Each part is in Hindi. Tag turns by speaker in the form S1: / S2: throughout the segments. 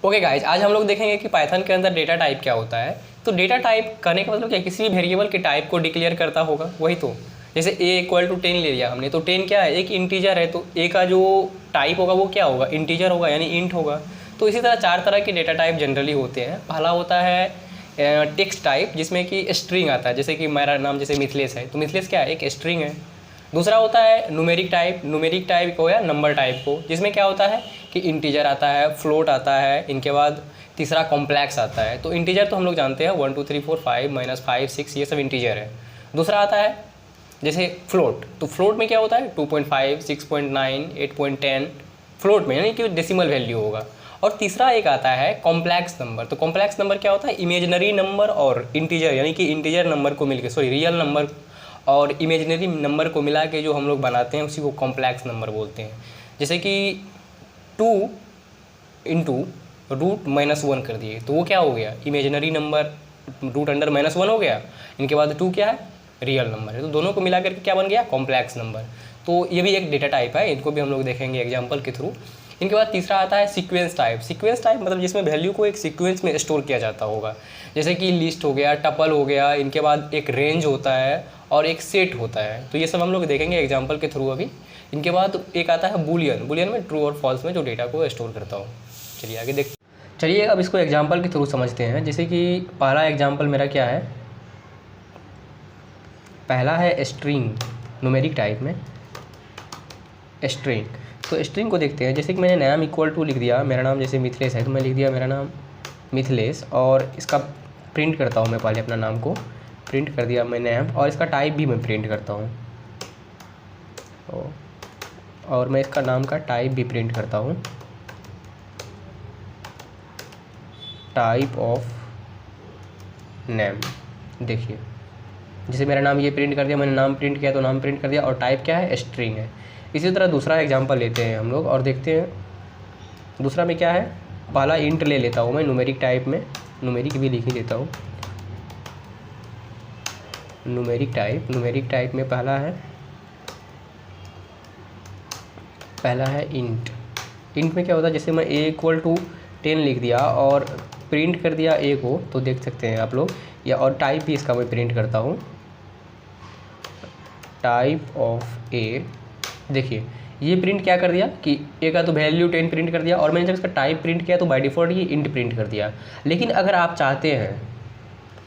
S1: ओके गाइज, आज हम लोग देखेंगे कि पाइथन के अंदर डेटा टाइप क्या होता है। तो डेटा टाइप करने का मतलब क्या, किसी भी वेरिएबल के टाइप को डिक्लेयर करता होगा, वही तो। जैसे a इक्वल टू 10 ले लिया हमने, तो 10 क्या है, एक इंटीजर है, तो a का जो टाइप होगा वो क्या होगा, इंटीजर होगा, यानी इंट होगा। तो इसी तरह 4 तरह के डेटा टाइप जनरली होते हैं। पहला होता है टेक्स्ट टाइप, जिसमें कि स्ट्रिंग आता है, जैसे कि मेरा नाम जैसे मिथिलेश है, तो मिथिलेश क्या है, एक स्ट्रिंग है। दूसरा होता है न्यूमेरिक टाइप, न्यूमेरिक टाइप को या नंबर टाइप को, जिसमें क्या होता है कि इंटीजर आता है, फ्लोट आता है, इनके बाद तीसरा कॉम्प्लेक्स आता है। तो इंटीजर तो हम लोग जानते हैं 1 2 3 4 5 -5 6, ये सब इंटीजर है। दूसरा आता है जैसे फ्लोट, तो फ्लोट में क्या होता है 2.5 6.9 8.10, फ्लोट में यानी कि डेसिमल वैल्यू होगा। और तीसरा एक आता है कॉम्प्लेक्स नंबर। तो कॉम्प्लेक्स नंबर क्या होता है, इमेजिनरी नंबर और इंटीजर, यानी कि इंटीजर नंबर को मिलकर, सॉरी रियल नंबर और इमेजिनरी नंबर को मिला के जो हम लोग बनाते हैं उसी को कॉम्प्लेक्स नंबर बोलते हैं। जैसे कि 2 इंटू रूट -1 कर दिए, तो वो क्या हो गया, इमेजिनरी नंबर रूट अंडर -1 हो गया। इनके बाद 2 क्या है, रियल नंबर है, तो दोनों को मिला करके क्या बन गया, कॉम्प्लेक्स नंबर। तो ये भी एक डेटा टाइप है, इनको भी हम लोग देखेंगे एग्जाम्पल के थ्रू। इनके बाद तीसरा आता है सीक्वेंस टाइप। सीक्वेंस टाइप मतलब जिसमें वैल्यू को एक सीक्वेंस में स्टोर किया जाता होगा, जैसे कि लिस्ट हो गया, टपल हो गया, इनके बाद एक रेंज होता है और एक सेट होता है। तो ये सब हम लोग देखेंगे एग्जाम्पल के थ्रू अभी। इनके बाद एक आता है बूलियन, बूलियन में ट्रू और फॉल्स में जो डेटा को स्टोर करता हो। चलिए आगे देख, चलिए अब इसको एग्जाम्पल के थ्रू समझते हैं। जैसे कि पहला एग्जाम्पल मेरा क्या है, पहला है स्ट्रिंग, न्यूमेरिक टाइप में स्ट्रिंग। तो स्ट्रिंग को देखते हैं। जैसे कि मैंने नाम इक्वल टू लिख दिया, मेरा नाम जैसे मिथिलेश है, तो मैं लिख दिया मेरा नाम मिथिलेश, और इसका प्रिंट करता हूँ मैं, पहले अपना नाम को प्रिंट कर दिया मैं नाम, और इसका टाइप भी मैं प्रिंट करता हूँ, और मैं इसका नाम का टाइप भी प्रिंट करता हूँ, टाइप ऑफ नेम। देखिए जैसे मेरा नाम ये प्रिंट कर दिया, मैंने नाम प्रिंट किया तो नाम प्रिंट कर दिया, और टाइप क्या है, स्ट्रिंग है। इसी तरह दूसरा एग्जांपल लेते हैं हम लोग और देखते हैं दूसरा में क्या है। पहला इंट ले लेता हूँ मैं न्यूमेरिक टाइप में, न्यूमेरिक भी लिख ही देता हूँ, न्यूमेरिक टाइप में पहला है इंट। इंट में क्या होता है, जैसे मैं a इक्वल टू 10 लिख दिया और प्रिंट कर दिया a को, तो देख सकते हैं आप लोग, या और टाइप भी इसका मैं प्रिंट करता हूँ, टाइप ऑफ a। देखिए ये प्रिंट क्या कर दिया कि a का तो वैल्यू 10 प्रिंट कर दिया, और मैंने जब इसका टाइप प्रिंट किया तो बाय डिफ़ॉल्ट ये इंट प्रिंट कर दिया। लेकिन अगर आप चाहते हैं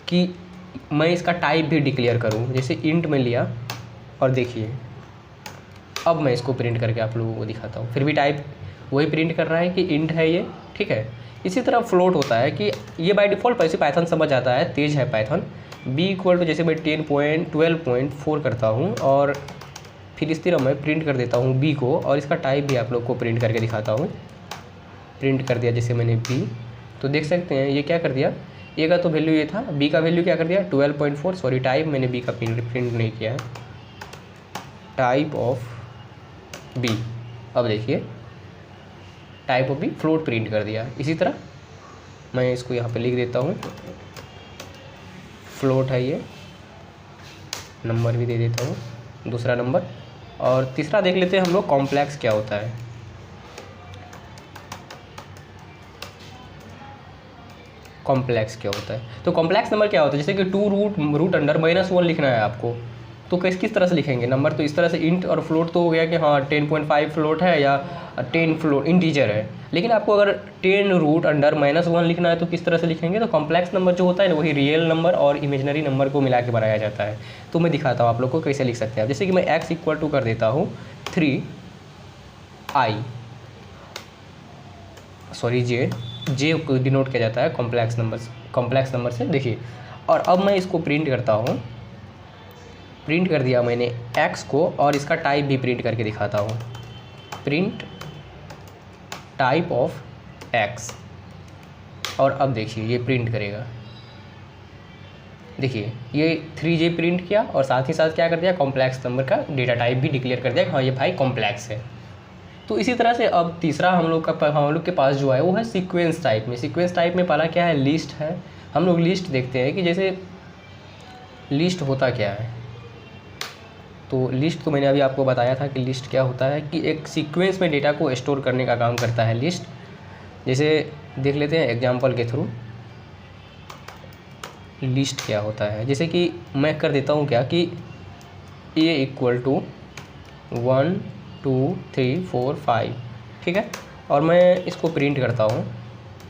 S1: कि मैं इसका टाइप भी डिक्लेयर करूं, जैसे इंट में लिया, और देखिए अब मैं इसको प्रिंट करके आप लोगों को दिखाता हूं, फिर भी टाइप वही प्रिंट कर रहा है कि इंट है ये, ठीक है। इसी तरह फ्लोट होता है कि ये बाय डिफ़ॉल्ट वैसे पाइथन समझ आता है, तेज़ है पाइथन। b इक्वल टू जैसे मैं 12.4 करता हूँ, और फिर इस तरह मैं प्रिंट कर देता हूँ b को, और इसका टाइप भी आप लोग को प्रिंट करके दिखाता हूँ। प्रिंट कर दिया जैसे मैंने b, तो देख सकते हैं ये क्या कर दिया, a का तो वैल्यू ये था, b का वैल्यू क्या कर दिया 12.4, सॉरी टाइप मैंने b का प्रिंट नहीं किया है, टाइप ऑफ b। अब देखिए type of b float print कर दिया। इसी तरह मैं इसको यहाँ पे लिख देता हूँ, फ्लोट है ये, नंबर भी दे देता हूँ, दूसरा नंबर। और तीसरा देख लेते हैं हम लोग कॉम्प्लेक्स क्या होता है। कॉम्प्लेक्स क्या होता है, तो कॉम्प्लेक्स नंबर क्या होता है, जैसे कि 2 रूट अंडर -1 लिखना है आपको, तो किस तरह से लिखेंगे नंबर, तो इस तरह से इंट और फ्लोट तो हो गया कि हाँ 10.5 फ्लोट है या 10 फ्लोट इंटीजर है। लेकिन आपको अगर 10 रूट अंडर -1 लिखना है तो किस तरह से लिखेंगे, तो कॉम्प्लेक्स नंबर जो होता है ना वही रियल नंबर और इमेजिनरी नंबर को मिला के बनाया जाता है। तो मैं दिखाता हूँ आप लोग को कैसे लिख सकते हैं। जैसे कि मैं x इक्वल टू कर देता हूँ 3i, सॉरी जे को डिनोट किया जाता है कॉम्प्लेक्स नंबर से। देखिए और अब मैं इसको प्रिंट करता हूँ, प्रिंट कर दिया मैंने x को, और इसका टाइप भी प्रिंट करके दिखाता हूँ, प्रिंट टाइप ऑफ x। और अब देखिए ये प्रिंट करेगा, देखिए ये 3j प्रिंट किया, और साथ ही साथ क्या कर दिया, कॉम्प्लेक्स नंबर का डेटा टाइप भी डिक्लेयर कर दिया कि हाँ ये भाई कॉम्प्लेक्स है। तो इसी तरह से अब तीसरा हम लोग के पास जो है वो है सीक्वेंस टाइप में। सीक्वेंस टाइप में पहला क्या है, लिस्ट है। हम लोग लिस्ट देखते हैं कि जैसे लिस्ट होता क्या है, तो लिस्ट तो मैंने अभी आपको बताया था कि लिस्ट क्या होता है, कि एक सीक्वेंस में डेटा को स्टोर करने का काम करता है लिस्ट। जैसे देख लेते हैं एग्जांपल के थ्रू लिस्ट क्या होता है। जैसे कि मैं कर देता हूँ क्या कि ए इक्वल टू 1 2 3 4 5, ठीक है, और मैं इसको प्रिंट करता हूँ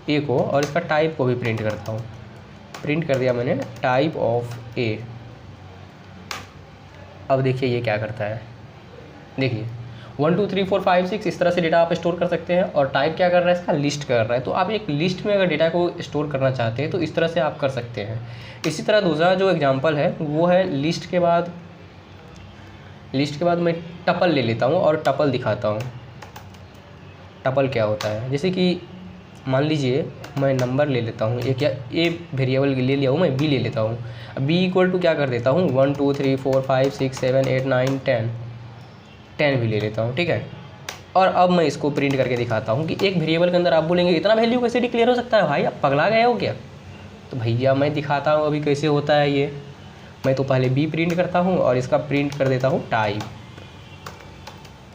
S1: ए को, और इसका टाइप को भी प्रिंट करता हूँ। प्रिंट कर दिया मैंने टाइप ऑफ ए। अब देखिए ये क्या करता है, देखिए 1 2 3 4 5 6 इस तरह से डेटा आप स्टोर कर सकते हैं, और टाइप क्या कर रहा है इसका, लिस्ट कर रहा है। तो आप एक लिस्ट में अगर डेटा को स्टोर करना चाहते हैं तो इस तरह से आप कर सकते हैं। इसी तरह दूसरा जो एग्जांपल है वो है लिस्ट के बाद मैं टपल ले लेता हूँ और टपल दिखाता हूँ। टपल क्या होता है, जैसे कि मान लीजिए मैं नंबर ले लेता हूँ एक, या ए वेरिएबल ले लिया हूँ मैं, बी ले लेता हूँ। बी इक्वल टू क्या कर देता हूँ 1 2 3 4 5 6 7 8 9 10 भी ले लेता हूँ, ठीक है। और अब मैं इसको प्रिंट करके दिखाता हूँ कि एक वेरिएबल के अंदर आप बोलेंगे इतना वैल्यू कैसे डिक्लेयर हो सकता है भाई, आप पगला गए हो क्या। तो भैया मैं दिखाता हूँ अभी कैसे होता है ये। मैं तो पहले बी प्रिंट करता हूँ और इसका प्रिंट कर देता हूँ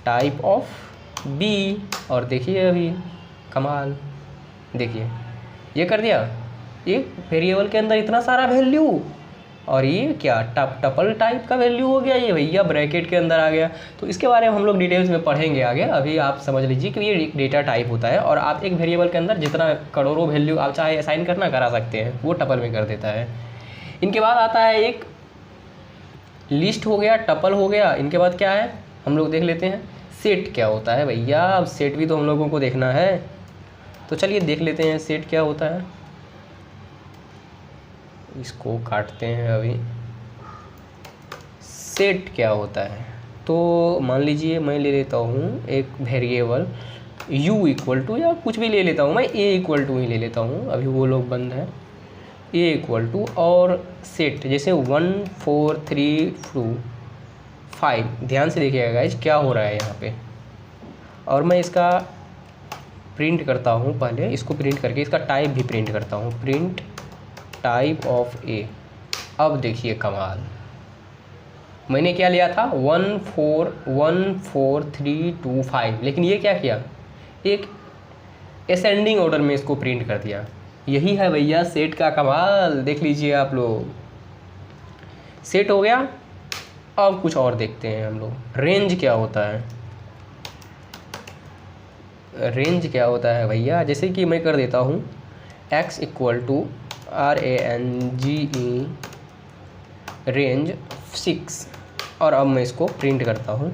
S1: टाइप ऑफ बी, और देखिए अभी कमाल, देखिए ये कर दिया, एक वेरिएबल के अंदर इतना सारा वैल्यू, और ये क्या टपल टाइप का वैल्यू हो गया, ये भैया ब्रैकेट के अंदर आ गया। तो इसके बारे में हम लोग डिटेल्स में पढ़ेंगे आगे। अभी आप समझ लीजिए कि ये एक डेटा टाइप होता है, और आप एक वेरिएबल के अंदर जितना करोड़ों वैल्यू आप चाहे असाइन करना करा सकते हैं, वो टपल में कर देता है। इनके बाद आता है एक लिस्ट हो गया, टपल हो गया। इनके बाद क्या है हम लोग देख लेते हैं सेट क्या होता है भैया। अब सेट भी तो हम लोगों को देखना है, तो चलिए देख लेते हैं सेट क्या होता है। इसको काटते हैं अभी। सेट क्या होता है, तो मान लीजिए मैं ले लेता हूँ एक वेरिएबल u इक्वल टू, या कुछ भी ले लेता हूँ मैं, a इक्वल टू ही ले लेता हूँ, अभी वो लोग बंद है। a इक्वल टू और सेट जैसे 1 4 3 2 5, ध्यान से देखिएगा गाइज क्या हो रहा है यहाँ पे। और मैं इसका प्रिंट करता हूँ, पहले इसको प्रिंट करके इसका टाइप भी प्रिंट करता हूँ, प्रिंट टाइप ऑफ ए। अब देखिए कमाल, मैंने क्या लिया था 1 4 1 4 3 2 5, लेकिन ये क्या किया, एक असेंडिंग ऑर्डर में इसको प्रिंट कर दिया। यही है भैया सेट का कमाल, देख लीजिए आप लोग। सेट हो गया। अब कुछ और देखते हैं हम लोग, रेंज क्या होता है। रेंज क्या होता है भैया, जैसे कि मैं कर देता हूँ x equal to RANGE range 6, और अब मैं इसको प्रिंट करता हूँ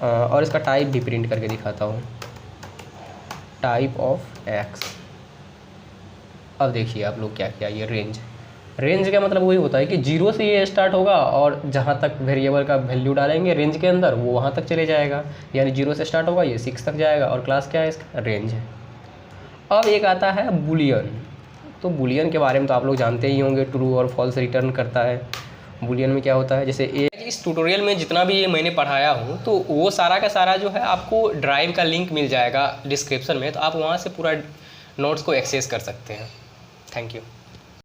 S1: और इसका टाइप भी प्रिंट करके दिखाता हूँ, टाइप ऑफ x। अब देखिए आप लोग क्या किया, ये रेंज का मतलब वही होता है कि 0 से ये स्टार्ट होगा, और जहाँ तक वेरिएबल का वैल्यू डालेंगे रेंज के अंदर वो वहाँ तक चले जाएगा। यानी 0 से स्टार्ट होगा, ये 6 तक जाएगा, और क्लास क्या है इसका, रेंज है। अब एक आता है बुलियन। तो बुलियन के बारे में तो आप लोग जानते ही होंगे, ट्रू और फॉल्स रिटर्न करता है। बुलियन में क्या होता है, जैसे इस ट्यूटोरियल में जितना भी ये मैंने पढ़ाया हूँ तो वो सारा का सारा जो है आपको ड्राइव का लिंक मिल जाएगा डिस्क्रिप्शन में, तो आप वहाँ से पूरा नोट्स को एक्सेस कर सकते हैं। Thank you.